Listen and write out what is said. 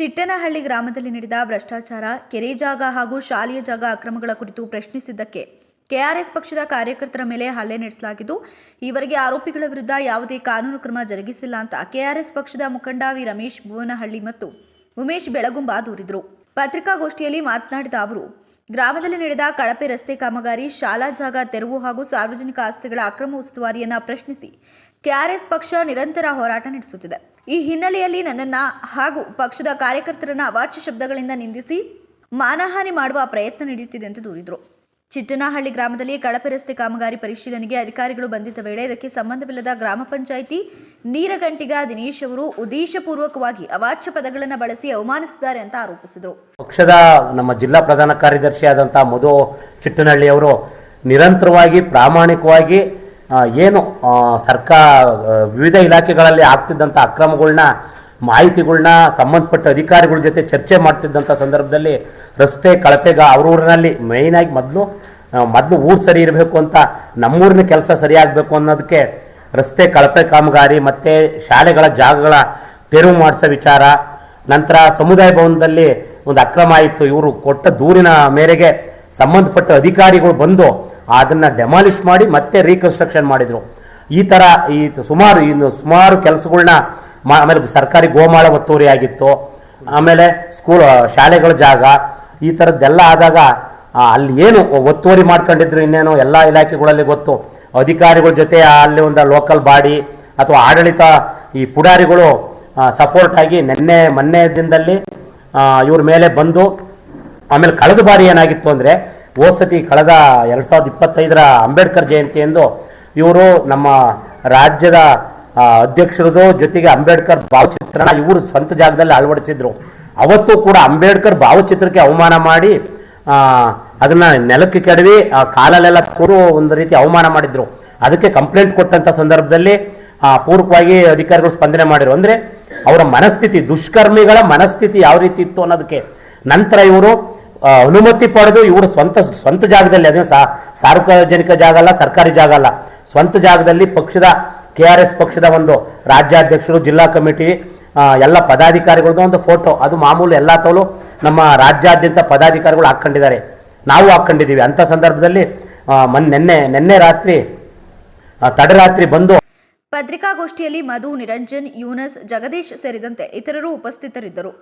ಚಿಟ್ಟನಹಳ್ಳಿ ಗ್ರಾಮದಲ್ಲಿ ನಡೆದ ಭ್ರಷ್ಟಾಚಾರ, ಕೆರೆ ಜಾಗ ಹಾಗೂ ಶಾಲೆಯ ಜಾಗ ಅಕ್ರಮಗಳ ಕುರಿತು ಪ್ರಶ್ನಿಸಿದ್ದಕ್ಕೆ ಕೆಆರ್ಎಸ್ ಪಕ್ಷದ ಕಾರ್ಯಕರ್ತರ ಮೇಲೆ ಹಲ್ಲೆ ನಡೆಸಲಾಗಿದ್ದು, ಈವರೆಗೆ ಆರೋಪಿಗಳ ವಿರುದ್ಧ ಯಾವುದೇ ಕಾನೂನು ಕ್ರಮ ಜರುಗಿಸಿಲ್ಲ ಅಂತ ಕೆಆರ್ಎಸ್ ಪಕ್ಷದ ಮುಖಂಡ ವಿ ರಮೇಶ್ ಭುವನಹಳ್ಳಿ ಮತ್ತು ಉಮೇಶ್ ಬೆಳಗುಂಬ ದೂರಿದರು. ಪತ್ರಿಕಾಗೋಷ್ಠಿಯಲ್ಲಿ ಮಾತನಾಡಿದ ಅವರು, ಗ್ರಾಮದಲ್ಲಿ ನಡೆದ ಕಳಪೆ ರಸ್ತೆ ಕಾಮಗಾರಿ, ಶಾಲಾ ಜಾಗ ತೆರವು ಹಾಗೂ ಸಾರ್ವಜನಿಕ ಆಸ್ತಿಗಳ ಅಕ್ರಮ ಉಸ್ತುವಾರಿಯನ್ನ ಪ್ರಶ್ನಿಸಿ ಕೆಆರ್ಎಸ್ ಪಕ್ಷ ನಿರಂತರ ಹೋರಾಟ ನಡೆಸುತ್ತಿದೆ. ಈ ಹಿನ್ನೆಲೆಯಲ್ಲಿ ನನ್ನನ್ನ ಹಾಗೂ ಪಕ್ಷದ ಕಾರ್ಯಕರ್ತರನ್ನ ಅವಾಚ್ಯ ಶಬ್ದಗಳಿಂದ ನಿಂದಿಸಿ ಮಾನಹಾನಿ ಮಾಡುವ ಪ್ರಯತ್ನ ನಡೆಯುತ್ತಿದೆ ಎಂದು ದೂರಿದರು. ಚಿಟ್ಟನಹಳ್ಳಿ ಗ್ರಾಮದಲ್ಲಿ ಕಳಪೆ ರಸ್ತೆ ಕಾಮಗಾರಿ ಪರಿಶೀಲನೆಗೆ ಅಧಿಕಾರಿಗಳು ಬಂದಿದ್ದ ವೇಳೆ ಇದಕ್ಕೆ ಸಂಬಂಧವಿಲ್ಲದ ಗ್ರಾಮ ಪಂಚಾಯಿತಿ ನೀರಗಂಟಿಗ ದಿನೇಶ್ ಅವರು ಉದ್ದೇಶಪೂರ್ವಕವಾಗಿ ಅವಾಚ್ಯ ಪದಗಳನ್ನು ಬಳಸಿ ಅವಮಾನಿಸಿದ್ದಾರೆ ಅಂತ ಆರೋಪಿಸಿದರು. ಪಕ್ಷದ ನಮ್ಮ ಜಿಲ್ಲಾ ಪ್ರಧಾನ ಕಾರ್ಯದರ್ಶಿ ಆದಂತಹ ಮಧು ಚಿಟ್ಟನಹಳ್ಳಿ ಅವರು ನಿರಂತರವಾಗಿ ಪ್ರಾಮಾಣಿಕವಾಗಿ ಏನು ಸರ್ಕಾರ ವಿವಿಧ ಇಲಾಖೆಗಳಲ್ಲಿ ಆಗ್ತಿದ್ದಂಥ ಅಕ್ರಮಗಳನ್ನ ಮಾಹಿತಿಗಳನ್ನ ಸಂಬಂಧಪಟ್ಟ ಅಧಿಕಾರಿಗಳ ಜೊತೆ ಚರ್ಚೆ ಮಾಡ್ತಿದ್ದಂಥ ಸಂದರ್ಭದಲ್ಲಿ ರಸ್ತೆ ಕಳಪೆಗ ಅವ್ರೂರಿನಲ್ಲಿ ಮೇಯ್ನಾಗಿ ಮೊದಲು ಊರು ಸರಿ ಇರಬೇಕು ಅಂತ ನಮ್ಮೂರಿನ ಕೆಲಸ ಸರಿಯಾಗಬೇಕು ಅನ್ನೋದಕ್ಕೆ ರಸ್ತೆ ಕಳಪೆ ಕಾಮಗಾರಿ ಮತ್ತು ಶಾಲೆಗಳ ಜಾಗಗಳ ತೆರವು ಮಾಡಿಸೋ ವಿಚಾರ, ನಂತರ ಸಮುದಾಯ ಭವನದಲ್ಲಿ ಒಂದು ಅಕ್ರಮ ಆಯಿತು. ಇವರು ಕೊಟ್ಟ ದೂರಿನ ಮೇರೆಗೆ ಸಂಬಂಧಪಟ್ಟ ಅಧಿಕಾರಿಗಳು ಬಂದು ಅದನ್ನು ಡೆಮಾಲಿಷ್ ಮಾಡಿ ಮತ್ತೆ ರೀಕನ್ಸ್ಟ್ರಕ್ಷನ್ ಮಾಡಿದರು. ಈ ಥರ ಸುಮಾರು ಕೆಲಸಗಳನ್ನ ಆಮೇಲೆ ಸರ್ಕಾರಿ ಗೋಮಾಳ ಒತ್ತುವರಿ ಆಗಿತ್ತು. ಆಮೇಲೆ ಶಾಲೆಗಳ ಜಾಗ ಈ ಥರದ್ದೆಲ್ಲ ಆದಾಗ ಅಲ್ಲಿ ಏನು ಒತ್ತುವರಿ ಮಾಡ್ಕೊಂಡಿದ್ರು ಇನ್ನೇನು ಎಲ್ಲ ಇಲಾಖೆಗಳಲ್ಲಿ ಗೊತ್ತು. ಅಧಿಕಾರಿಗಳ ಜೊತೆ ಅಲ್ಲಿ ಒಂದು ಲೋಕಲ್ ಬಾಡಿ ಅಥವಾ ಆಡಳಿತ ಈ ಪುಡಾರಿಗಳು ಸಪೋರ್ಟ್ ಆಗಿ ಮೊನ್ನೆ ದಿನದಲ್ಲಿ ಇವ್ರ ಮೇಲೆ ಬಂದು, ಆಮೇಲೆ ಕಳೆದ ಬಾರಿ ಏನಾಗಿತ್ತು ಅಂದರೆ ಹೋದ್ಸತಿ ಕಳೆದ 2025 ಅಂಬೇಡ್ಕರ್ ಜಯಂತಿ ಎಂದು ಇವರು ನಮ್ಮ ರಾಜ್ಯದ ಅಧ್ಯಕ್ಷರದು ಜೊತೆಗೆ ಅಂಬೇಡ್ಕರ್ ಭಾವಚಿತ್ರನ ಇವರು ಸ್ವಂತ ಜಾಗದಲ್ಲಿ ಅಳವಡಿಸಿದ್ರು. ಅವತ್ತು ಕೂಡ ಅಂಬೇಡ್ಕರ್ ಭಾವಚಿತ್ರಕ್ಕೆ ಅವಮಾನ ಮಾಡಿ ಅದನ್ನ ನೆಲಕ್ಕೆ ಕೆಡವಿ ಕಾಲಲ್ಲೆಲ್ಲ ತೊಡು ಒಂದು ರೀತಿ ಅವಮಾನ ಮಾಡಿದ್ರು. ಅದಕ್ಕೆ ಕಂಪ್ಲೇಂಟ್ ಕೊಟ್ಟಂತ ಸಂದರ್ಭದಲ್ಲಿ ಪೂರ್ವಕವಾಗಿ ಅಧಿಕಾರಿಗಳು ಸ್ಪಂದನೆ ಮಾಡಿರು. ಅಂದರೆ ಅವರ ಮನಸ್ಥಿತಿ, ದುಷ್ಕರ್ಮಿಗಳ ಮನಸ್ಥಿತಿ ಯಾವ ರೀತಿ ಇತ್ತು ಅನ್ನೋದಕ್ಕೆ ನಂತರ ಇವರು ಅನುಮತಿ ಪಡೆದು ಇವರು ಸ್ವಂತ ಜಾಗದಲ್ಲಿ, ಅದೇ ಸಾರ್ವಜನಿಕ ಜಾಗ ಅಲ್ಲ, ಸರ್ಕಾರಿ ಜಾಗ ಅಲ್ಲ, ಸ್ವಂತ ಜಾಗದಲ್ಲಿ ಪಕ್ಷದ ಕೆಆರ್ಎಸ್ ಪಕ್ಷದ ಒಂದು ರಾಜ್ಯಾಧ್ಯಕ್ಷರು, ಜಿಲ್ಲಾ ಕಮಿಟಿ ಎಲ್ಲ ಪದಾಧಿಕಾರಿಗಳದ್ದು ಒಂದು ಫೋಟೋ, ಅದು ಮಾಮೂಲು ಎಲ್ಲ ತೋಲು ನಮ್ಮ ರಾಜ್ಯಾದ್ಯಂತ ಪದಾಧಿಕಾರಿಗಳು ಹಾಕ್ಕೊಂಡಿದ್ದಾರೆ, ನಾವು ಹಾಕ್ಕೊಂಡಿದ್ದೀವಿ. ಅಂಥ ಸಂದರ್ಭದಲ್ಲಿ ನಿನ್ನೆ ರಾತ್ರಿ ತಡರಾತ್ರಿ ಬಂದು ಪತ್ರಿಕಾಗೋಷ್ಠಿಯಲ್ಲಿ ಮಧು, ನಿರಂಜನ್, ಯೂನಸ್, ಜಗದೀಶ್ ಸೇರಿದಂತೆ ಇತರರು ಉಪಸ್ಥಿತರಿದ್ದರು.